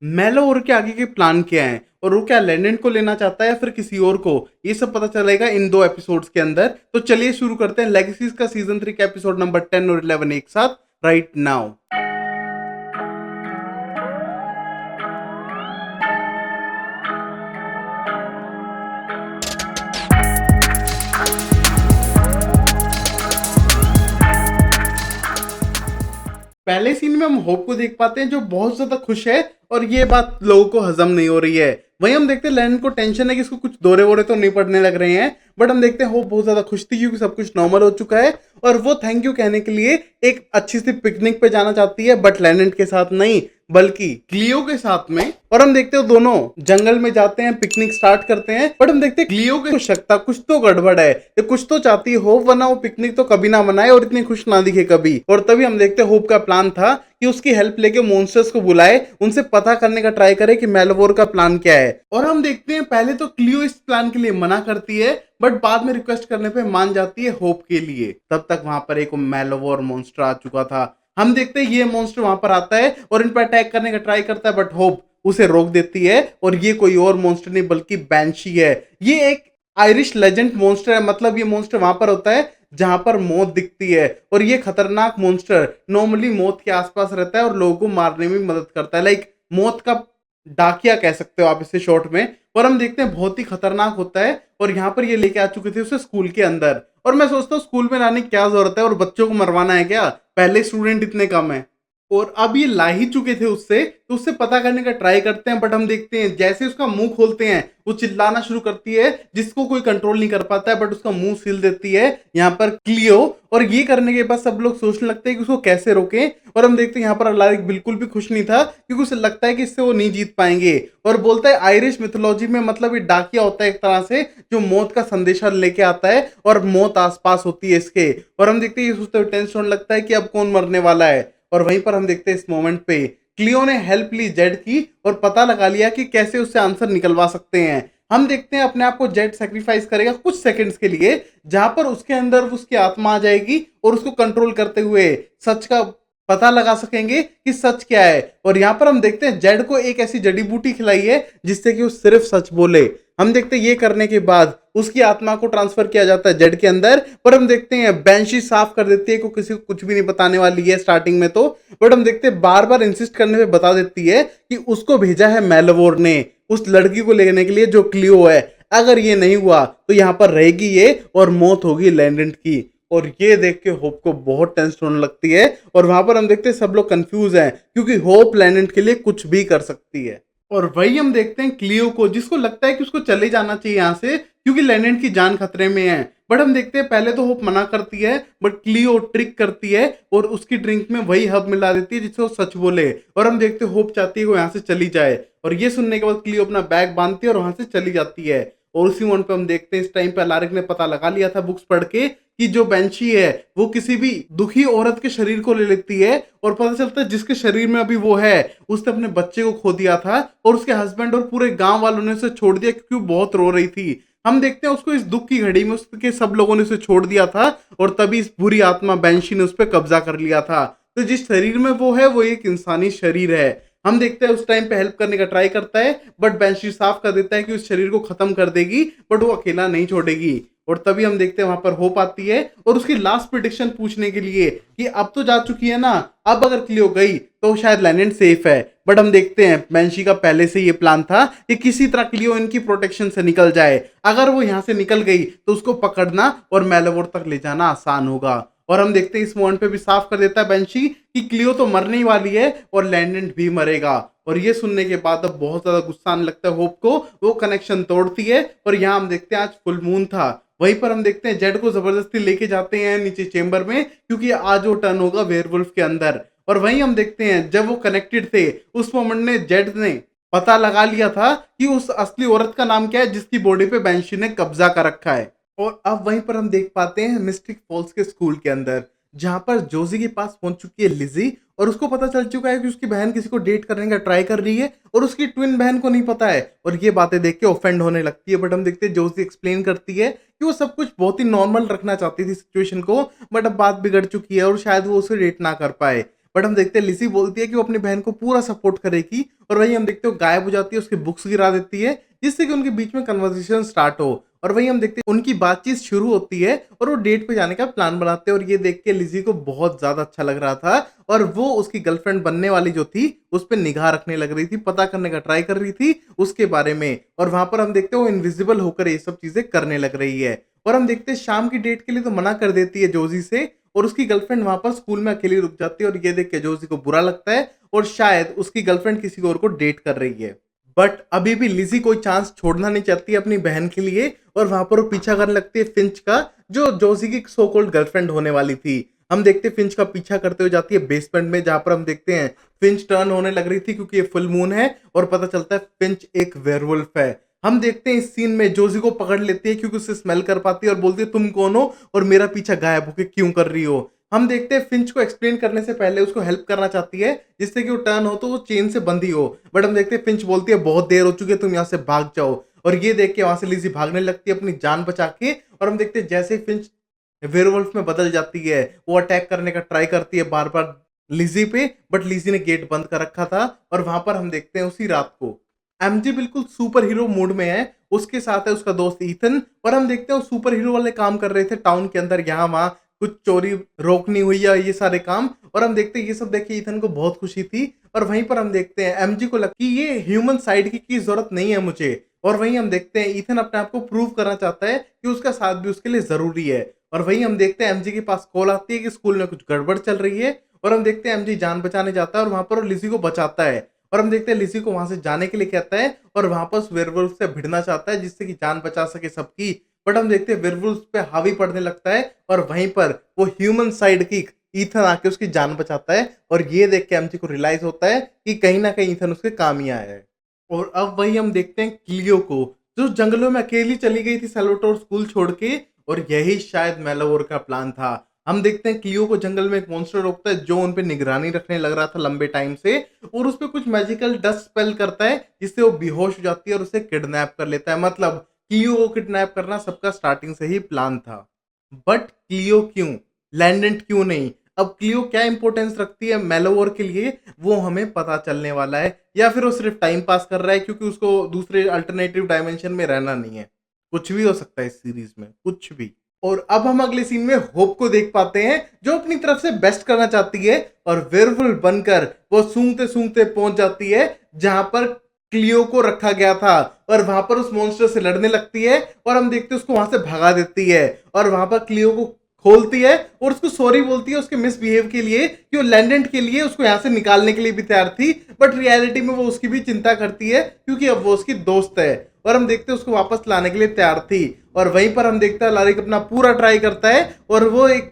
मेलोर के आगे के प्लान क्या हैं और वो क्या लैंडेंट को लेना चाहता है या फिर किसी और को, ये सब पता चलेगा इन 2 एपिसोड्स के अंदर। तो चलिए शुरू करते हैं लेगेसीज का सीजन 3 का एपिसोड नंबर 10 और 11 एक साथ राइट नाउ। पहले सीन में हम होप को देख पाते हैं जो बहुत ज्यादा खुश है और ये बात लोगों को हजम नहीं हो रही है। वहीं हम देखते हैं लैंड को टेंशन है कि इसको कुछ दौरे वोरे तो नहीं पड़ने लग रहे हैं, बट हम देखते हैं होप बहुत ज्यादा खुश थी क्योंकि सब कुछ नॉर्मल हो चुका है और वो थैंक यू कहने के लिए एक अच्छी सी पिकनिक पे जाना चाहती है, बट लैंडेंट के साथ नहीं बल्कि क्लियो के साथ में। और हम देखते हैं दोनों जंगल में जाते हैं, पिकनिक स्टार्ट करते हैं, बट हम देखते हैं क्लियो के शक्ता कुछ तो गड़बड़ है, ये कुछ तो चाहती है होप, वरना वो पिकनिक तो कभी ना मनाए और इतनी खुश ना दिखे कभी। और तभी हम देखते हैं होप का प्लान था कि उसकी हेल्प लेके मॉन्स्टर्स को बुलाए, उनसे पता करने का ट्राई करे कि मेलवोर का प्लान क्या है। और हम देखते हैं पहले तो क्लियो इस प्लान के लिए मना करती है, बट बाद में रिक्वेस्ट करने पे मान जाती है होप के लिए। तब तक वहां पर एक मेलवोर मॉन्स्टर आ चुका था। हम देखते हैं ये मॉन्स्टर वहां पर आता है और इन पर अटैक करने का ट्राई करता है, बट होप उसे रोक देती है। और ये कोई और मॉन्स्टर नहीं बल्कि बैंशी है। ये एक आयरिश लेजेंड मॉन्स्टर है, मतलब ये मॉन्स्टर वहां पर होता है जहां पर मौत दिखती है। और ये खतरनाक मॉन्स्टर नॉर्मली मौत के आसपास रहता है और लोगों को मारने में मदद करता है, लाइक मौत का डाकिया कह सकते हो आप इसे शॉर्ट में। और हम देखते हैं बहुत ही खतरनाक होता है और यहाँ पर ये लेके आ चुके थे उसे स्कूल के अंदर। और मैं सोचता हूँ स्कूल में लाने की क्या जरूरत है और बच्चों को मरवाना है क्या, पहले स्टूडेंट इतने कम है। और अब ये ला ही चुके थे उससे, तो उससे पता करने का ट्राई करते हैं, बट हम देखते हैं जैसे उसका मुंह खोलते हैं वो चिल्लाना शुरू करती है जिसको कोई कंट्रोल नहीं कर पाता है, बट उसका मुंह सील देती है यहाँ पर क्लियो। और ये करने के बाद सब लोग सोचने लगते हैं कि उसको कैसे रोकें। और हम देखते हैं यहाँ पर अलारिक बिल्कुल भी खुश नहीं था क्योंकि उसे लगता है कि इससे वो नहीं जीत पाएंगे। और बोलता है आयरिश मिथोलॉजी में मतलब ये डाकिया होता है एक तरह से जो मौत का संदेशा लेके आता है और मौत आसपास होती है इसके। और हम देखते हैं ये सोचते हुए टेंशन होने लगता है कि अब कौन मरने वाला है। और वहीं पर हम देखते हैं इस मोमेंट पे क्लियो ने हेल्प ली जेड की और पता लगा लिया कि कैसे उससे आंसर निकलवा सकते हैं। हम देखते हैं अपने आप को जेड सेक्रीफाइस करेगा कुछ सेकंड्स के लिए, जहां पर उसके अंदर उसकी आत्मा आ जाएगी और उसको कंट्रोल करते हुए सच का पता लगा सकेंगे कि सच क्या है। और यहाँ पर हम देखते हैं जेड को एक ऐसी जड़ी बूटी खिलाई है जिससे कि वो सिर्फ सच बोले। हम देखते हैं ये करने के बाद उसकी आत्मा को ट्रांसफर किया जाता है जेड के अंदर। पर हम देखते हैं बैंशी साफ कर देती है कि किसी को कुछ भी नहीं बताने वाली है स्टार्टिंग में तो, बट हम देखते हैं बार बार इंसिस्ट करने पे बता देती है कि उसको भेजा है मेलवोर ने उस लड़की को लेने के लिए जो क्लियो है। अगर ये नहीं हुआ तो यहाँ पर रहेगी ये और मौत होगी लैंडेंट की। और ये देख के होप को बहुत टेंशन होने लगती है और वहां पर हम देखते हैं सब लोग कंफ्यूज हैं क्योंकि होप लैंडेंट के लिए कुछ भी कर सकती है। और वही हम देखते हैं क्लियो को जिसको लगता है कि उसको चले जाना चाहिए यहाँ से क्योंकि लैंडेंट की जान खतरे में है। बट हम देखते हैं पहले तो होप मना करती है, बट क्लियो ट्रिक करती है और उसकी ड्रिंक में वही हब मिला देती है जिससे वो सच बोले। और हम देखते हैं होप चाहती है वो यहाँ से चली जाए और ये सुनने के बाद क्लियो अपना बैग बांधती है और वहां से चली जाती है। और उसी मोमेंट पे हम देखते हैं इस टाइम पे अलारिक ने पता लगा लिया था बुक्स पढ़ के कि जो बेंशी है वो किसी भी दुखी औरत के शरीर को ले लेती है। और पता चलता है जिसके शरीर में अभी वो है उसने अपने बच्चे को खो दिया था और उसके हस्बैंड और पूरे गांव वालों ने उसे छोड़ दिया क्योंकि वो बहुत रो रही थी। हम देखते हैं उसको इस दुख की घड़ी में उसके सब लोगों ने उसे छोड़ दिया था और तभी इस बुरी आत्मा बेंशी ने उस पर कब्जा कर लिया था। तो जिस शरीर में वो है वो एक इंसानी शरीर है। हम देखते हैं उस टाइम पे हेल्प करने का ट्राई करता है, बट बेंशी साफ कर देता है कि उस शरीर को खत्म कर देगी, बट वो अकेला नहीं छोड़ेगी। और तभी हम देखते हैं वहां पर होप आती है और उसकी लास्ट प्रिडिक्शन पूछने के लिए कि अब तो जा चुकी है ना, अब अगर क्लियो गई तो शायद लैंडेंट सेफ है। बट हम देखते हैं बेंशी का पहले से ये प्लान था कि किसी तरह क्लियो इनकी प्रोटेक्शन से निकल जाए। अगर वो यहाँ से निकल गई तो उसको पकड़ना और मेलवोर तक ले जाना आसान होगा। और हम देखते हैं इस मोमेंट पे भी साफ कर देता है बेंशी कि क्लियो तो मरने ही वाली है और लैंडेंट भी मरेगा। और ये सुनने के बाद अब बहुत ज्यादा गुस्सा आने लगता है होप को, वो कनेक्शन तोड़ती है। और यहाँ हम देखते हैं आज फुल मून था, वहीं पर हम देखते हैं जेड को जबरदस्ती लेके जाते हैं नीचे चेंबर में क्योंकि आज वो टर्न होगा वेयरवुल्फ के अंदर। और वहीं हम देखते हैं जब वो कनेक्टेड थे उस मोमेंट में जेड ने पता लगा लिया था कि उस असली औरत का नाम क्या है जिसकी बॉडी पे बैंशी ने कब्जा कर रखा है। और अब वहीं पर हम देख पाते हैं मिस्टिक फॉल्स के स्कूल के अंदर जहां पर जोजी के पास पहुंच चुकी है लिजी और उसको पता चल चुका है कि उसकी बहन किसी को डेट करने का ट्राई कर रही है और उसकी ट्विन बहन को नहीं पता है। और ये बातें देख के ऑफेंड होने लगती है, बट हम देखते हैं जोजी एक्सप्लेन करती है कि वो सब कुछ बहुत ही नॉर्मल रखना चाहती थी सिचुएशन को, बट अब बात बिगड़ चुकी है और शायद वो उसे डेट ना कर पाए। बट हम देखते हैं लिज़ी बोलती है कि वो अपनी बहन को पूरा सपोर्ट करेगी और वहीं हम देखते हैं वो गायब हो जाती है, उसकी बुक्स गिरा देती है, जिससे कि उनके बीच में कन्वर्सेशन स्टार्ट हो और वहीं हम देखते हैं उनकी बातचीत शुरू होती है और वो डेट पे जाने का प्लान बनाते हैं और ये देख के लिज़ी को बहुत ज़्यादा अच्छा लग रहा था और वो उसकी गर्लफ्रेंड बनने वाली जो थी, उस पे निगाह रखने लग रही थी, पता करने का ट्राई कर रही थी उसके बारे में और वहाँ पर हम देखते हैं वो इनविजिबल होकर ये सब चीज़ें करने लग रही है और हम देखते हैं शाम की डेट के लिए तो मना कर देती है जोजी से और उसकी गर्लफ्रेंड वहाँ पर स्कूल में अकेली रुक जाती है और ये देख के जोजी को बुरा लगता है और शायद उसकी गर्लफ्रेंड किसी और को डेट कर रही है। बट अभी भी लिज़ी कोई चांस छोड़ना नहीं चाहती अपनी बहन के लिए और वहाँ पर वो पीछा करने लगती है फिंच का, जो जोजी की सो कॉल्ड गर्लफ्रेंड होने वाली थी। हम देखते हैं फिंच का पीछा करते हुए जाती है बेसमेंट में, जहाँ पर हम देखते हैं फिंच टर्न होने लग रही थी क्योंकि ये फुल मून है और पता चलता है फिंच एक वेयरवुल्फ है। हम देखते हैं इस सीन में जोजी को पकड़ लेती है क्योंकि उसे स्मेल कर पाती है और बोलती है तुम कौन हो और मेरा पीछा गायब होके क्यों कर रही हो। हम देखते हैं फिंच को एक्सप्लेन करने से पहले उसको हेल्प करना चाहती है जिससे कि वो टर्न हो तो वो चेन से बंधी हो, बट हम देखते हैं फिंच बोलती है बहुत देर हो चुकी है, तुम यहाँ से भाग जाओ और ये देख के वहां से लिज़ी भागने लगती है अपनी जान बचा के और हम देखते हैं जैसे ही फिंच वेयरवुल्फ में बदल जाती है वो अटैक करने का ट्राई करती है बार बार लिज़ी पे, बट लिज़ी ने गेट बंद कर रखा था और वहां पर हम देखते हैं उसी रात को एमजे बिल्कुल सुपर हीरो मूड में है, उसके साथ है उसका दोस्त ईथन और हम देखते हैं वो सुपर हीरो वाले काम कर रहे थे टाउन के अंदर, यहाँ वहाँ कुछ चोरी रोकनी हुई या ये सारे काम और हम देखते हैं ये सब देख के ईथन को बहुत खुशी थी और वहीं पर हम देखते हैं एमजी को लगा कि ये ह्यूमन साइड की जरूरत नहीं है मुझे और वहीं हम देखते हैं ईथन अपने आप को प्रूव करना चाहता है कि उसका साथ भी उसके लिए जरूरी है और वहीं हम देखते हैं एमजी के पास कॉल आती है कि स्कूल में कुछ गड़बड़ चल रही है और हम देखते हैं एमजी जान बचाने जाता है और वहां पर वो लिज़ी को बचाता है और हम देखते हैं लिज़ी को वहां से जाने के लिए कहता है और वहां पर उस वेयरवुल्फ से भिड़ना चाहता है जिससे कि जान बचा सके सबकी, बट हम देखते हैं वेयरवुल्फ पे हावी पड़ने लगता है और वहीं पर वो ह्यूमन साइड की ईथन आके उसकी जान बचाता है और ये देख के एमजी को रियलाइज होता है कि कहीं ना कहीं ईथन उसके काम ही आया है। और अब वही हम देखते हैं क्लियो को, जो जंगलों में अकेली चली गई थी सैल्वाटोर स्कूल छोड़ के और यही शायद मेलावोर का प्लान था। हम देखते हैं क्लियो को जंगल में एक मॉन्स्टर रोकता है जो उन पे निगरानी रखने लग रहा था लंबे टाइम से और उस पे कुछ मैजिकल डस्ट स्पेल करता है जिससे वो बेहोश हो जाती है और उसे किडनैप कर लेता है। मतलब क्लियो को किडनैप करना सबका स्टार्टिंग से ही प्लान था, बट क्लियो क्यों, लैंडेंट क्यों नहीं? अब क्लियो क्या इंपॉर्टेंस रखती है मेलोवर के लिए वो हमें पता चलने वाला है, या फिर वो सिर्फ टाइम पास कर रहा है क्योंकि उसको दूसरे अल्टरनेटिव डायमेंशन में रहना नहीं है। कुछ भी हो सकता है इस सीरीज में, कुछ भी। और अब हम अगले सीन में होप को देख पाते हैं जो अपनी तरफ से बेस्ट करना चाहती है और वेयरवुल्फ बनकर वो सूंघते सूंघते पहुंच जाती है जहां पर क्लियो को रखा गया था और वहां पर उस मॉन्स्टर से लड़ने लगती है और हम देखते हैं उसको वहां से भगा देती है और वहां पर क्लियो को खोलती है और उसको सॉरी बोलती है उसके मिसबिहेव के लिए कि वो लैंडेंट के लिए उसको यहाँ से निकालने के लिए भी तैयार थी, बट रियलिटी में वो उसकी भी चिंता करती है क्योंकि अब वो उसकी दोस्त है और हम देखते हैं उसको वापस लाने के लिए तैयार थी और वहीं पर हम देखते हैं लारिक अपना पूरा ट्राई करता है और वो एक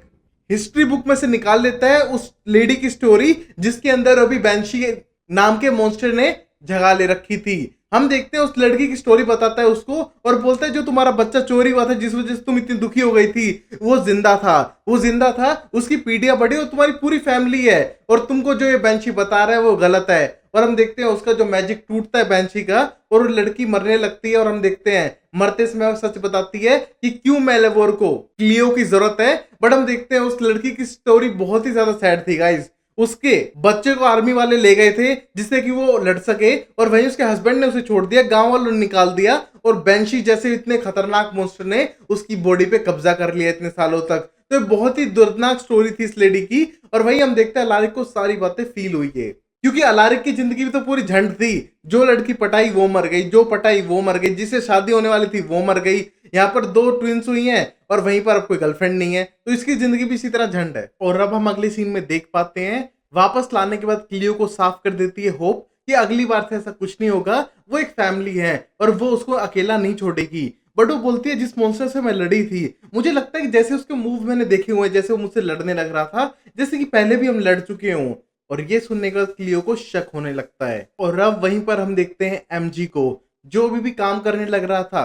हिस्ट्री बुक में से निकाल लेता है उस लेडी की स्टोरी जिसके अंदर अभी बैंशी नाम के मॉन्स्टर ने जगह ले रखी थी। हम देखते हैं उस लड़की की स्टोरी बताता है उसको और बोलता है जो तुम्हारा बच्चा चोरी हुआ था जिस वजह से तुम इतनी दुखी हो गई थी वो जिंदा था, वो जिंदा था, उसकी पीढ़ियां बढ़ी और तुम्हारी पूरी फैमिली है और तुमको जो ये बैंशी बता रहा है वो गलत है। और हम देखते हैं उसका जो मैजिक टूटता है बैंशी का और वो लड़की मरने लगती है और हम देखते हैं मरते समय वो सच बताती है कि क्यों मेलेवोर को क्लियो की जरूरत है। बट हम देखते हैं उस लड़की की स्टोरी बहुत ही ज्यादा सैड थी गाइज, उसके बच्चे को आर्मी वाले ले गए थे जिससे कि वो लड़ सके और वहीं उसके हस्बैंड ने उसे छोड़ दिया, गांव वालों ने निकाल दिया और बैंशी जैसे इतने खतरनाक मॉन्स्टर ने उसकी बॉडी पे कब्जा कर लिया इतने सालों तक। तो ये बहुत ही दर्दनाक स्टोरी थी इस लेडी की और वहीं हम देखते हैं अलारिक को सारी बातें फील हुई है क्योंकि अलारिक की जिंदगी भी तो पूरी झंड थी, जो लड़की पटाई वो मर गई, जो पटाई वो मर गई, जिससे शादी होने वाली थी वो मर गई, यहाँ पर 2 ट्विंस हुई हैं और वहीं पर अब कोई गर्लफ्रेंड नहीं है, तो इसकी जिंदगी भी इसी तरह झंड है। और अब हम अगले सीन में देख पाते हैं वापस लाने के बाद क्लियो को साफ कर देती है होप कि अगली बार से ऐसा कुछ नहीं होगा, वो एक फैमिली है और वो उसको अकेला नहीं छोड़ेगी। बट वो बोलती है जिस मॉन्स्टर से मैं लड़ी थी मुझे लगता है कि जैसे उसके मूव मैंने देखे हुए हैं, जैसे वो मुझसे लड़ने लग रहा था जैसे कि पहले भी हम लड़ चुके हों। और ये सुनने के बाद क्लियो को शक होने लगता है और अब वहीं पर हम देखते हैं एमजी को जो अभी भी काम करने लग रहा था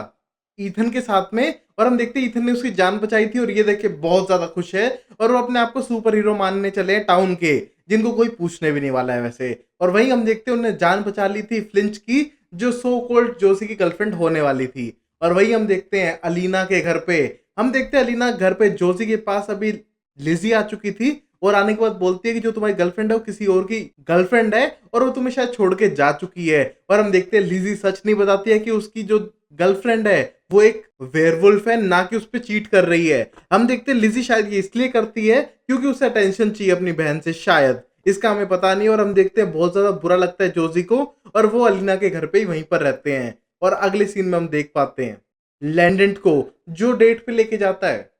ईथन के साथ में और हम देखते हैं ईथन ने उसकी जान बचाई थी और ये देख के बहुत ज्यादा खुश है और वो अपने आप को सुपर हीरो मानने चले हैं टाउन के, जिनको कोई पूछने भी नहीं वाला है वैसे। और वहीं हम देखते हैं उन्हें जान बचा ली थी फ्लिंच की जो सो कॉल्ड जोशी की गर्लफ्रेंड होने वाली थी। और वहीं हम देखते हैं अलीना के घर पे, हम देखते हैं अलीना घर पे जोशी के पास अभी लिज़ी आ चुकी थी और आने के बाद बोलती है कि जो तुम्हारी गर्लफ्रेंड है वो किसी और की गर्लफ्रेंड है और वो तुम्हें शायद छोड़ के जा चुकी है। और हम देखते हैं लिज़ी सच नहीं बताती है कि उसकी जो गर्लफ्रेंड है वो एक वेयरवुल्फ है, ना कि उस पे चीट कर रही है। हम देखते हैं लिज़ी शायद ये इसलिए करती है क्योंकि उसे अटेंशन चाहिए अपनी बहन से शायद, इसका हमें पता नहीं। और हम देखते हैं बहुत ज्यादा बुरा लगता है जोजी को और वो अलीना के घर पे ही वहीं पर रहते हैं। और अगले सीन में हम देख पाते हैं लैंडेंट को जो डेट पे लेके जाता है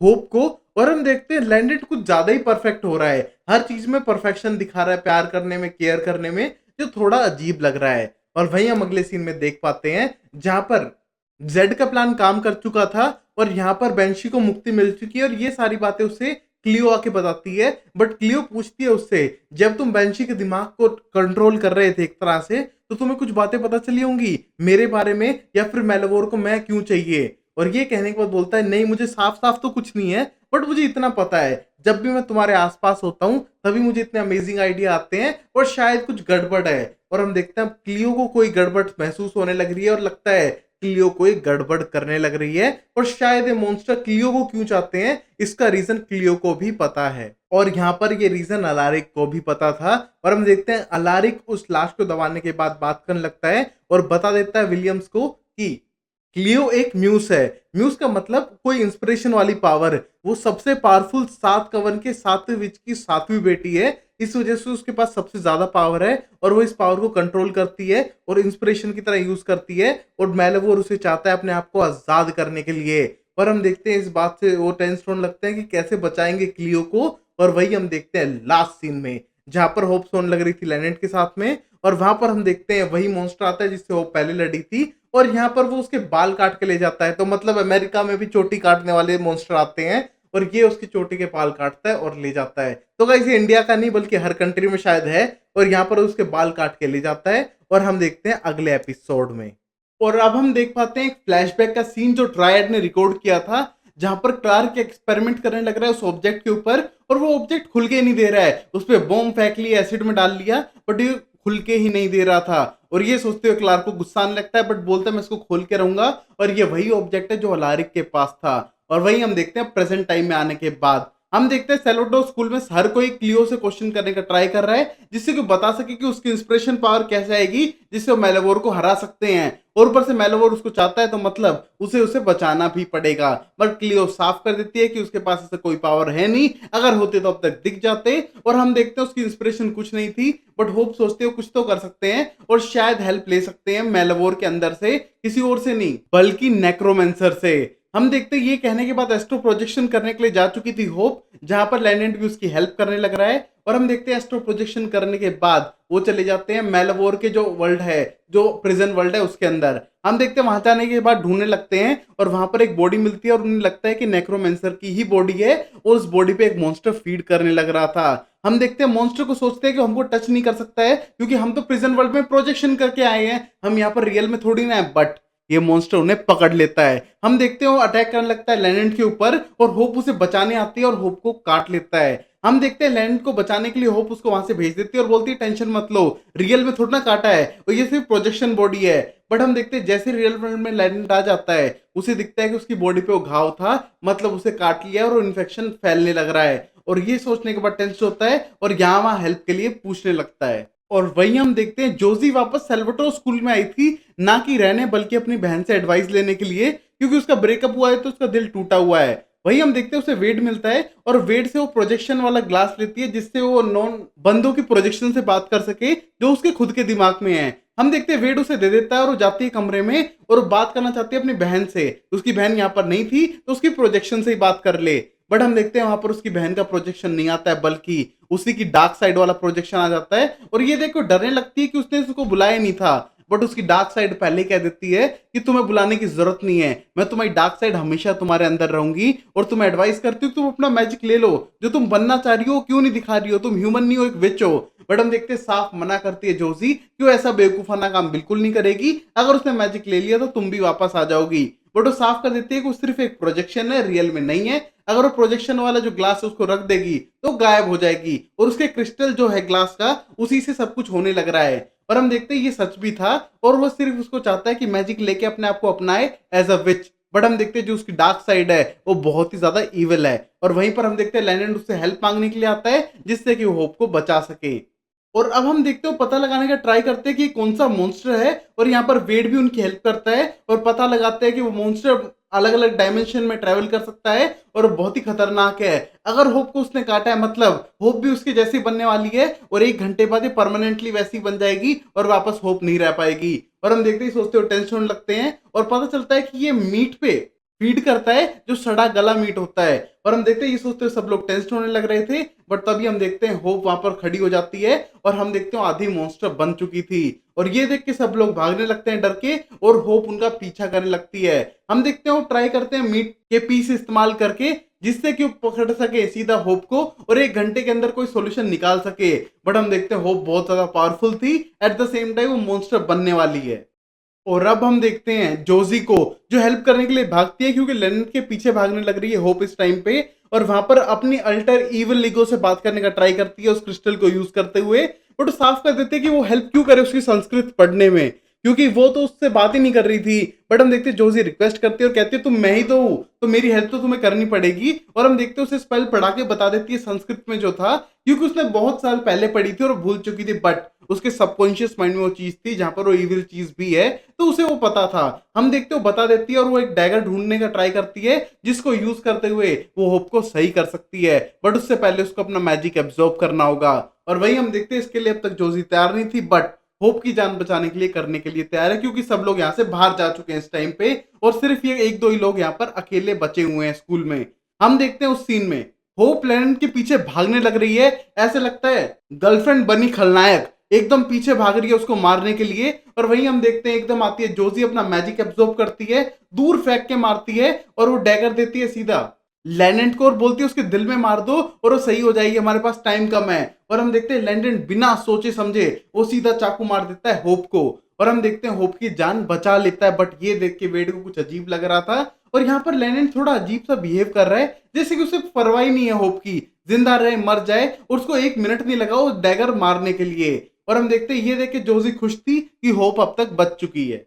होप को। और हम देखते हैं लैंडेंट कुछ ज्यादा ही परफेक्ट हो रहा है, हर चीज में परफेक्शन दिखा रहा है, प्यार करने में, केयर करने में, जो थोड़ा अजीब लग रहा है। और वहीं हम अगले सीन में देख पाते हैं जहां पर जेड का प्लान काम कर चुका था और यहाँ पर बेंशी को मुक्ति मिल चुकी है और ये सारी बातें उसे क्लियो आके बताती है। बट क्लियो पूछती है उससे, जब तुम बेंशी के दिमाग को कंट्रोल कर रहे थे एक तरह से, तो तुम्हें कुछ बातें पता चली होंगी मेरे बारे में, या फिर मेलावोर को मैं क्यों चाहिए? और ये कहने के बाद बोलता है, नहीं मुझे साफ साफ तो कुछ नहीं है, बट मुझे इतना पता है जब भी मैं तुम्हारे आसपास होता हूँ तभी मुझे इतने अमेजिंग आइडिया आते हैं और शायद कुछ गड़बड़ है। और हम देखते हैं क्लियो को कोई गड़बड़ महसूस होने लग रही है और लगता है क्लियो को एक गड़बड़ करने लग रही है। और शायद ये मॉन्स्टर क्लियो को क्यों चाहते हैं इसका रीजन क्लियो को भी पता है और यहाँ पर ये रीजन अलारिक को भी पता था। और हम देखते हैं अलारिक उस लाश को दबाने के बाद बात करने लगता है और बता देता है विलियम्स को कि क्लियो एक म्यूस है। म्यूस का मतलब कोई इंस्पिरेशन वाली पावर, वो सबसे पावरफुल 7 कवन के 7वें विच की 7वीं बेटी है, इस वजह से उसके पास सबसे ज्यादा पावर है और वो इस पावर को कंट्रोल करती है और इंस्पिरेशन की तरह यूज करती है। और मेलावोर उसे चाहता है अपने आप को आजाद करने के लिए। और हम देखते हैं इस बात से वो टेंस होने लगते हैं कि कैसे बचाएंगे क्लियो को। और वही हम देखते हैं लास्ट सीन में जहां पर होप सोने लग रही थी लैनेट के साथ में, और वहां पर हम देखते हैं वही मॉन्स्टर आता है जिससे होप पहले लड़ी थी और यहाँ पर वो उसके बाल काट के ले जाता है। तो मतलब अमेरिका में भी चोटी काटने वाले मॉन्स्टर आते हैं और ये उसकी चोटी के बाल काटता है और ले जाता है। तो गाइस ये इंडिया का नहीं बल्कि हर कंट्री में शायद है, और यहाँ पर उसके बाल काट के ले जाता है। और हम देखते हैं अगले एपिसोड में। और अब हम देख पाते हैं एक फ्लैशबैक का सीन जो ट्रायड ने रिकॉर्ड किया था, जहां पर क्लार्क एक्सपेरिमेंट करने लग रहा है उस ऑब्जेक्ट के ऊपर और वो ऑब्जेक्ट खुल के नहीं दे रहा है। उस पर बॉम्ब फेंक लिया, एसिड में डाल लिया, बट ये खुल के ही नहीं दे रहा था। और ये सोचते हुए क्लार्क को गुस्सा आने लगता है, बट बोलता है मैं इसको खोल के रहूंगा। और ये वही ऑब्जेक्ट है जो अलारिक के पास था। और वही हम देखते हैं प्रेजेंट टाइम में आने के बाद हम देखते हैं सेलोडो स्कूल में हर कोई क्लियो से क्वेश्चन करने का ट्राई कर रहा है जिससे कि बता सके कि उसकी इंस्पिरेशन पावर कैसे आएगी जिससे वो मेलावोर को हरा सकते हैं। और ऊपर से मेलावोर उसको चाहता है तो मतलब उसे उसे बचाना भी पड़ेगा। बट क्लियो साफ कर देती है कि उसके पास ऐसा कोई पावर है नहीं, अगर होते तो अब तक दिख जाते। और हम देखते हैं उसकी इंस्पिरेशन कुछ नहीं थी, बट होप सोचते हो कुछ तो कर सकते हैं और शायद हेल्प ले सकते हैं मेलावोर के अंदर से, किसी और से नहीं बल्कि नेक्रोमेंसर से। हम देखते हैं ये कहने के बाद एस्ट्रो प्रोजेक्शन करने के लिए जा चुकी थी होप, जहां पर लैंडेंट भी उसकी हेल्प करने लग रहा है। और हम देखते हैं एस्ट्रो प्रोजेक्शन करने के बाद वो चले जाते हैं मेलावोर के जो वर्ल्ड है, जो प्रिजन वर्ल्ड है उसके अंदर। हम देखते हैं वहां जाने के बाद ढूंढने लगते हैं और वहां पर एक बॉडी मिलती है और उन्हें लगता है कि नेक्रोमेंसर की ही बॉडी है और उस बॉडी पे एक मॉन्स्टर फीड करने लग रहा था। हम देखते हैं मॉन्स्टर को सोचते हैं कि हमको टच नहीं कर सकता है क्योंकि हम तो प्रिजन वर्ल्ड में प्रोजेक्शन करके आए हैं, हम यहाँ पर रियल में थोड़ी ना है। बट ये मॉन्स्टर उन्हें पकड़ लेता है। हम देखते हैं वो अटैक करने लगता है लैंडेंट के ऊपर और होप उसे बचाने आती है और होप को काट लेता है। हम देखते हैं लैंडेंट को बचाने के लिए होप उसको वहां से भेज देती है और बोलती है टेंशन मत लो, रियल में थोड़ा ना काटा है और ये सिर्फ प्रोजेक्शन बॉडी है। बट हम देखते हैं जैसे रियल वर्ल्ड में लैंडेंट आ जाता है उसे दिखता है कि उसकी बॉडी पे वो घाव था, मतलब उसे काट लिया और इन्फेक्शन फैलने लग रहा है। और ये सोचने के बाद टेंशन होता है और यहाँ वहां हेल्प के लिए पूछने लगता है। और वही हम देखते हैं जोजी वापस सेल्वाटोर स्कूल में आई थी, ना कि रहने बल्कि अपनी बहन से एडवाइस लेने के लिए, क्योंकि उसका ब्रेकअप हुआ है तो उसका दिल टूटा हुआ है। वही हम देखते हैं उसे वेड मिलता है और वेड से वो प्रोजेक्शन वाला ग्लास लेती है जिससे वो नॉन बंदों की प्रोजेक्शन से बात कर सके जो उसके खुद के दिमाग में है। हम देखते हैं वेड उसे दे देता है और वो जाती है कमरे में और बात करना चाहती है अपनी बहन से। उसकी बहन यहाँ पर नहीं थी तो उसकी प्रोजेक्शन से ही बात कर ले। बट हम देखते हैं वहां पर उसकी बहन का प्रोजेक्शन नहीं आता है बल्कि उसी की डार्क साइड वाला प्रोजेक्शन आ जाता है। और ये देखो डरने लगती है कि उसने उसको बुलाया नहीं था, बट उसकी डार्क साइड पहले कह देती है कि तुम्हें बुलाने की जरूरत नहीं है, मैं तुम्हारी डार्क साइड हमेशा तुम्हारे अंदर रहूंगी और तुम्हें एडवाइस करती हूँ तुम अपना मैजिक ले लो, जो तुम बनना चाह रही हो क्यों नहीं दिखा रही हो, तुम ह्यूमन नहीं हो एक विच हो। बट हम देखते हैं साफ मना करती है जोजी कि वो ऐसा बेवकूफाना काम बिल्कुल नहीं करेगी, अगर उसने मैजिक ले लिया तो तुम भी वापस आ जाओगी। बट वो साफ कर देती है कि वो सिर्फ एक प्रोजेक्शन है, रियल में नहीं है। अगर वो प्रोजेक्शन वाला जो ग्लास है उसको रख देगी तो गायब हो जाएगी और उसके क्रिस्टल जो है ग्लास का उसी से सब कुछ होने लग रहा है। और हम देखते हैं ये सच भी था और वो सिर्फ उसको चाहता है कि मैजिक लेके अपने आप को अपनाए एज अ विच, बट हम देखते हैं जो उसकी डार्क साइड है वो बहुत ही ज्यादा इविल है। और वहीं पर हम देखते हैं लैंडन उससे हेल्प मांगने के लिए आता है जिससे कि वो होप को बचा सके। और अब हम देखते हो पता लगाने का ट्राई करते हैं कि कौन सा मॉन्स्टर है, और यहाँ पर वेड भी उनकी हेल्प करता है और पता लगाते हैं कि वो मॉन्स्टर अलग अलग डायमेंशन में ट्रेवल कर सकता है और बहुत ही खतरनाक है। अगर होप को उसने काटा है मतलब होप भी उसके जैसी बनने वाली है और 1 घंटे बाद ये परमानेंटली वैसी बन जाएगी और वापस होप नहीं रह पाएगी। और हम देखते ही सोचते हो टेंशन होने लगते हैं और पता चलता है कि ये मीट पे फीड करता है जो सड़ा गला मीट होता है। और हम देखते हैं ये सोचते हुए सब लोग टेंशन होने लग रहे थे, बट तभी हम देखते हैं होप वहां पर खड़ी हो जाती है और हम देखते हैं आधी मॉन्स्टर बन चुकी थी। और ये देख के सब लोग भागने लगते हैं डर के और होप उनका पीछा करने लगती है। हम देखते हैं वो ट्राई करते हैं मीट के पीस इस्तेमाल करके जिससे कि वो पकड़ सके सीधा होप को और 1 घंटे के अंदर कोई सोल्यूशन निकाल सके। बट हम देखते हैं होप बहुत ज्यादा पावरफुल थी, एट द सेम टाइम वो मॉन्स्टर बनने वाली है। और अब हम देखते हैं जोजी को जो हेल्प करने के लिए भागती है क्योंकि लेनन के पीछे भागने लग रही है होप इस टाइम पे, और वहां पर अपनी अल्टर इविल ईगो से बात करने का ट्राई करती है उस क्रिस्टल को यूज करते हुए। बट वो साफ कर देते हैं कि वो हेल्प क्यों करे उसकी संस्कृत पढ़ने में, क्योंकि वो तो उससे बात ही नहीं कर रही थी। बट हम देखते हैं जोजी रिक्वेस्ट करती है और कहती है तुम मैं ही तो हूँ तो मेरी हेल्प तो तुम्हें करनी पड़ेगी। और हम देखते हैं उसे स्पेल पढ़ा के बता देती है संस्कृत में जो था, क्योंकि उसने बहुत साल पहले पढ़ी थी और भूल चुकी थी, बट उसके सबकॉन्शियस माइंड में वो चीज थी जहां पर वो इविल चीज भी है तो उसे वो पता था। हम देखते हो बता देती है और वो एक डैगर ढूंढने का ट्राई करती है जिसको यूज करते हुए वो होप को सही कर सकती है, बट उससे पहले उसको अपना मैजिक एब्जॉर्ब करना होगा। और वही हम देखते हैं इसके लिए अब तक जोजी तैयार नहीं थी, बट होप की जान बचाने के लिए करने के लिए तैयार है क्योंकि सब लोग यहाँ से बाहर जा चुके हैं इस टाइम पे और सिर्फ ये 1-2 ही लोग यहाँ पर अकेले बचे हुए हैं स्कूल में। हम देखते हैं उस सीन में होप लेनन के पीछे भागने लग रही है, ऐसे लगता है गर्लफ्रेंड बनी खलनायक एकदम पीछे भाग रही है उसको मारने के लिए। और वहीं हम देखते हैं एकदम आती है जोजी अपना मैजिक एब्जॉर्ब करती है, दूर फेंक के मारती है और वो डैगर देती है सीधा लैंडेंट को और बोलती है उसके दिल में मार दो और वो सही हो जाएगी, हमारे पास टाइम कम है। और हम देखते हैं लैंडेंट बिना सोचे समझे वो सीधा चाकू मार देता है होप को और हम देखते हैं होप की जान बचा लेता है। बट ये देख के वेड को कुछ अजीब लग रहा था और यहाँ पर लैंडेंट थोड़ा अजीब सा बिहेव कर रहा है जैसे कि उसे परवाह ही नहीं है होप की, जिंदा रहे मर जाए, और उसको 1 मिनट नहीं लगा वो डैगर मारने के लिए। और हम देखते हैं ये देख के जोजी खुश थी कि होप अब तक बच चुकी है।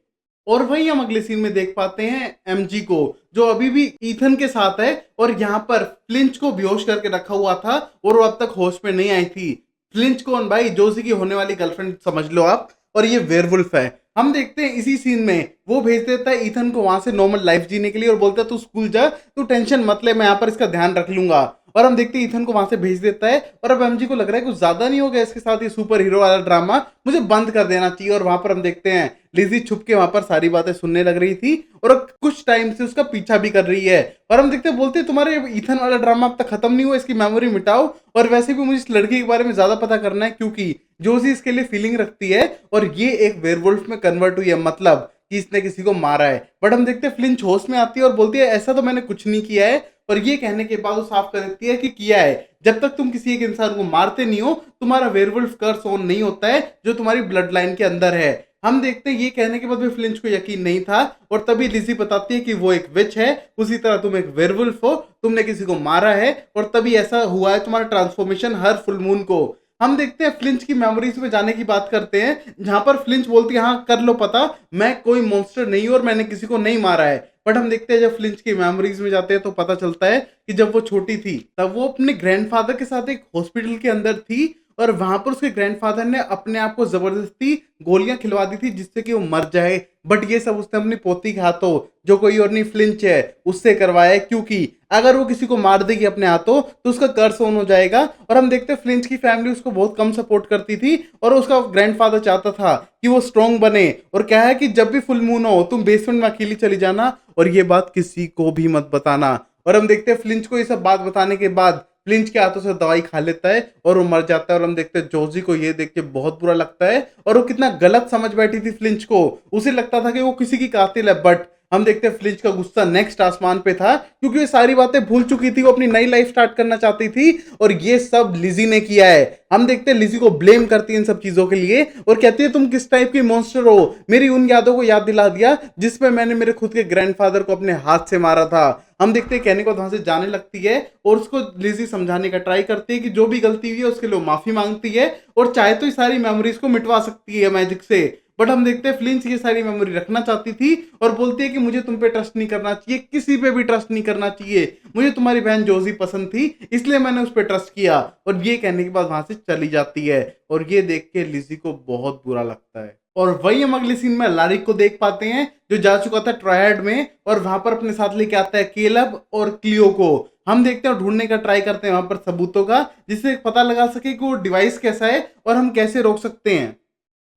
और वही हम अगले सीन में देख पाते हैं एमजी को जो अभी भी ईथन के साथ है और यहाँ पर फ्लिंच को बेहोश करके रखा हुआ था और वो अब तक होश में नहीं आई थी। फ्लिंच कौन भाई? जोजी की होने वाली गर्लफ्रेंड समझ लो आप, और ये वेयरवुल्फ है। हम देखते हैं इसी सीन में वो भेज देता है ईथन को वहां से नॉर्मल लाइफ जीने के लिए और बोलता है तू स्कूल जा, तू टेंशन मत ले, मैं यहाँ पर इसका ध्यान रख लूंगा। और हम देखते हैं ईथन को वहां से भेज देता है और अब एमजी को लग रहा है कुछ ज्यादा नहीं हो गया इसके साथ ये सुपर हीरो वाला ड्रामा, मुझे बंद कर देना चाहिए। और वहां पर हम देखते हैं लिजी छुप के वहां पर सारी बातें सुनने लग रही थी और कुछ टाइम से उसका पीछा भी कर रही है। और हम देखते हैं बोलते हैं तुम्हारे ईथन वाला ड्रामा अब तक खत्म नहीं हुआ, इसकी मेमोरी मिटाओ। और वैसे भी मुझे इस लड़की के बारे में ज्यादा पता करना है क्योंकि जोजी इसके लिए फीलिंग रखती है और ये एक वेयरवुल्फ में कन्वर्ट हुई है, मतलब कि इसने किसी को मारा है। बट हम देखते हैं फ्लिंच होश में आती है और बोलती है ऐसा तो मैंने कुछ नहीं किया है। और ये कहने के बाद वो साफ कर देती है कि किया है, जब तक तुम किसी एक इंसान को मारते नहीं हो तुम्हारा वेयरवुल्फ कर्स ऑन नहीं होता है जो तुम्हारी ब्लड लाइन के अंदर है। हम देखते हैं ये कहने के बाद भी फ्लिंच को यकीन नहीं था और तभी लिजी बताती है कि वो एक विच है, उसी तरह तुम एक वेयरवुल्फ हो, तुमने किसी को मारा है और तभी ऐसा हुआ है तुम्हारा ट्रांसफॉर्मेशन हर फुल मून को। हम देखते हैं फ्लिंच की मेमोरीज में जाने की बात करते हैं जहां पर फ्लिंच बोलती है हाँ कर लो पता, मैं कोई मॉन्स्टर नहीं हूं और मैंने किसी को नहीं मारा है। बट हम देखते हैं जब फ्लिंच की मेमोरीज में जाते हैं तो पता चलता है कि जब वो छोटी थी तब वो अपने ग्रैंडफादर के साथ एक हॉस्पिटल के अंदर थी और वहां पर उसके ग्रैंडफादर ने अपने आप को जबरदस्ती गोलियां खिलवा दी थी जिससे कि वो मर जाए। बट ये सब उसने अपनी पोती के हाथों, जो कोई और नहीं फ्लिंच है, उससे करवाया है क्योंकि अगर वो किसी को मार देगी अपने हाथों तो उसका कर्स ऑन हो जाएगा। और हम देखते हैं फ्लिंच की फैमिली उसको बहुत कम सपोर्ट करती थी और उसका ग्रैंडफादर चाहता था कि वो स्ट्रांग बने और क्या है कि जब भी फुल मून हो तुम बेसमेंट में अकेली चली जाना और ये बात किसी को भी मत बताना। और हम देखते हैं फ्लिंच को ये सब बात बताने के बाद फ्लिंच के हाथों से दवाई खा लेता है और वो मर जाता है। और हम देखते हैं जोजी को ये देख के बहुत बुरा लगता है और वो कितना गलत समझ बैठी थी फ्लिंच को, उसे लगता था कि वो किसी की कातिल है। बट हम देखते हैं फ्लिंच का गुस्सा नेक्स्ट आसमान पे था क्योंकि ये सारी बातें भूल चुकी थी, वो अपनी नई लाइफ स्टार्ट करना चाहती थी और ये सब लिजी ने किया है। हम देखते हैं लिजी को ब्लेम करती है इन सब चीजों के लिए और कहती है तुम किस टाइप की मॉन्स्टर हो, मेरी उन यादों को याद दिला दिया जिसमें मैंने मेरे खुद के ग्रैंडफादर को अपने हाथ से मारा था। हम देखते हैं कहने को वहां से जाने लगती है और उसको लिजी समझाने का ट्राई करती है कि जो भी गलती हुई है उसके लिए माफी मांगती है और चाहे तो ये सारी मेमोरीज को मिटवा सकती है मैजिक से। बट हम देखते हैं फ्लिंच ये सारी मेमोरी रखना चाहती थी और बोलती है कि मुझे तुम पे ट्रस्ट नहीं करना चाहिए, किसी पे भी ट्रस्ट नहीं करना चाहिए, मुझे तुम्हारी बहन जोजी पसंद थी इसलिए मैंने उस पर ट्रस्ट किया। और ये कहने के बाद वहां से चली जाती है और ये देख के लिज़ी को बहुत बुरा लगता है। और वही हम अगले सीन में लारिक को देख पाते हैं जो जा चुका था ट्रायड में और वहां पर अपने साथ लेके आता है केलब और क्लियो को। हम देखते हैं ढूंढने का ट्राई करते हैं वहां पर सबूतों का, जिससे पता लगा सके कि वो डिवाइस कैसा है और हम कैसे रोक सकते हैं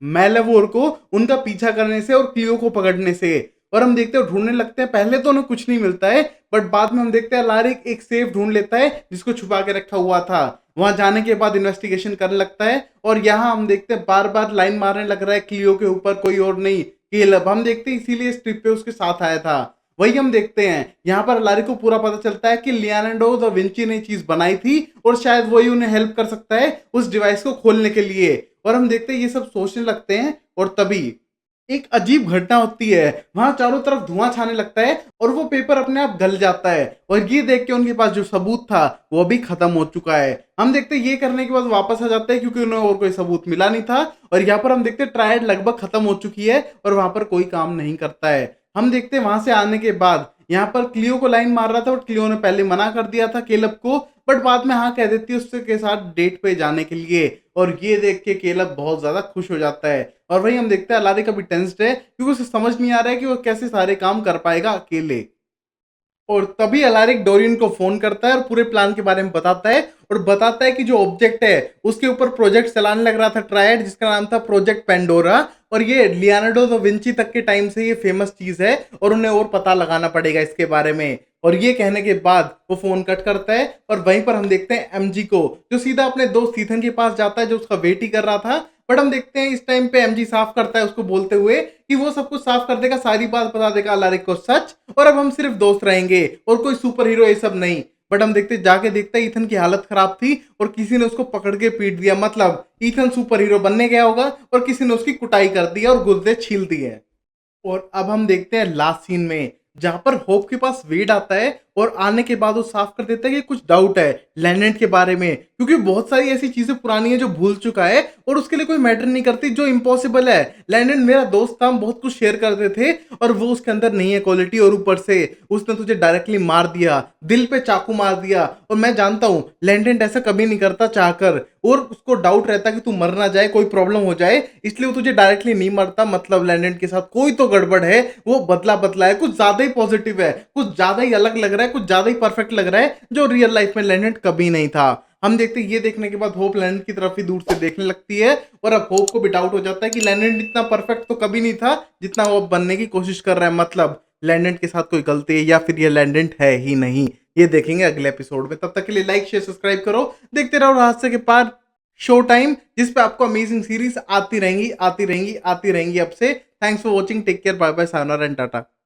मेलेवोर को उनका पीछा करने से और क्लियो को पकड़ने से। और हम देखते हैं ढूंढने लगते हैं, पहले तो उन्हें कुछ नहीं मिलता है बट बाद में हम देखते हैं लारिक एक सेफ ढूंढ लेता है जिसको छुपा के रखा हुआ था। वहां जाने के बाद इन्वेस्टिगेशन करने लगता है और यहाँ हम देखते हैं बार बार लाइन मारने लग रहा है क्लियो के ऊपर, कोई और नहीं केलब। हम देखते हैं इसीलिए इस ट्रिप पे उसके साथ आया था। वही हम देखते हैं यहाँ पर लारी को पूरा पता चलता है कि लियोनार्डो दा विंची ने चीज बनाई थी और शायद वही उन्हें हेल्प कर सकता है उस डिवाइस को खोलने के लिए। और हम देखते हैं ये सब सोचने लगते हैं और तभी एक अजीब घटना होती है, वहां चारों तरफ धुआं छाने लगता है और वो पेपर अपने आप गल जाता है और ये देख के उनके पास जो सबूत था वो भी खत्म हो चुका है। हम देखते हैं ये करने के बाद वापस आ जाते हैं क्योंकि उन्हें और कोई सबूत मिला नहीं था। और यहाँ पर हम देखते हैं ट्रायड लगभग खत्म हो चुकी है और वहां पर कोई काम नहीं करता है। हम देखते हैं वहां से आने के बाद यहाँ पर क्लियो को लाइन मार रहा था और क्लियो ने पहले मना कर दिया था केलब को, बट बाद में हाँ कह देती है उससे के साथ डेट पे जाने के लिए। और ये देख के केलब बहुत ज्यादा खुश हो जाता है। और वही हम देखते हैं अलारी का भी टेंस्ड है क्योंकि उसे समझ नहीं आ रहा है कि वो कैसे सारे काम कर पाएगा अकेले। और तभी अलारिक डोरियन को फोन करता है और पूरे प्लान के बारे में बताता है और बताता है कि जो ऑब्जेक्ट है उसके ऊपर प्रोजेक्ट चलाने लग रहा था ट्रायड, जिसका नाम था प्रोजेक्ट पेंडोरा। और ये लियोनार्डो दा विंची तक के टाइम से ये फेमस चीज है और उन्हें और पता लगाना पड़ेगा इसके बारे में। और ये कहने के बाद वो फोन कट करता है और वहीं पर हम देखते हैं एमजी को जो सीधा अपने दोस्त ईथन के पास जाता है जो उसका वेट ही कर रहा था। बट हम देखते हैं इस टाइम पे एमजी साफ करता है उसको बोलते हुए कि वो सब कुछ साफ कर देगा, सारी बात बता देगा अलारिक को सच, और अब हम सिर्फ दोस्त रहेंगे और कोई सुपर हीरो ये सब नहीं। बट हम देखते जाके देखते हैं ईथन की हालत खराब थी और किसी ने उसको पकड़ के पीट दिया, मतलब ईथन सुपर हीरो बनने गया होगा और किसी ने उसकी कुटाई कर दी और गुर्दे छील दिए। और अब हम देखते हैं लास्ट सीन में जहां पर होप के पास वेड आता है और आने के बाद वो साफ कर देता है कि कुछ डाउट है लैंडेंट के बारे में, क्योंकि बहुत सारी ऐसी चीजें पुरानी है जो भूल चुका है और उसके लिए कोई मैटर नहीं करती, जो इम्पॉसिबल है। लैंडेंट मेरा दोस्त था, हम बहुत कुछ शेयर करते थे और वो उसके अंदर नहीं है क्वालिटी, और ऊपर से उसने तुझे डायरेक्टली मार दिया, दिल पे चाकू मार दिया। और मैं जानता हूँ लैंडेंट ऐसा कभी नहीं करता चाहकर, और उसको डाउट रहता कि तू मर ना जाए, कोई प्रॉब्लम हो जाए, इसलिए वो तुझे डायरेक्टली नहीं मरता। मतलब लैंडेंट के साथ कोई तो गड़बड़ है, वो बदला बदला है, कुछ ज्यादा ही पॉजिटिव है, कुछ ज्यादा ही अलग लग रहा है, कुछ ज्यादा ही परफेक्ट लग रहा है जो रियल लाइफ में लैंडेंट कभी नहीं था। हम देखते हैं ये देखने के बाद होप लैंडेंट की तरफ ही दूर से देखने लगती है और अब होप को भी डाउट हो जाता है कि लैंडेंट इतना परफेक्ट तो कभी नहीं था जितना वो अब बनने की कोशिश कर रहा है। मतलब लैंडेंट के साथ कोई गलती है या फिर ये लैंडेंट है ही नहीं, ये देखेंगे अगले एपिसोड में। तब तक के लिए लाइक शेयर सब्सक्राइब करो, देखते रहो हादसे के पार शो टाइम, जिस पे आपको अमेजिंग सीरीज आती रहेंगी आती रहेंगी आती रहेंगी अब से। Thanks for watching, take care, bye bye, sayonara and Tata.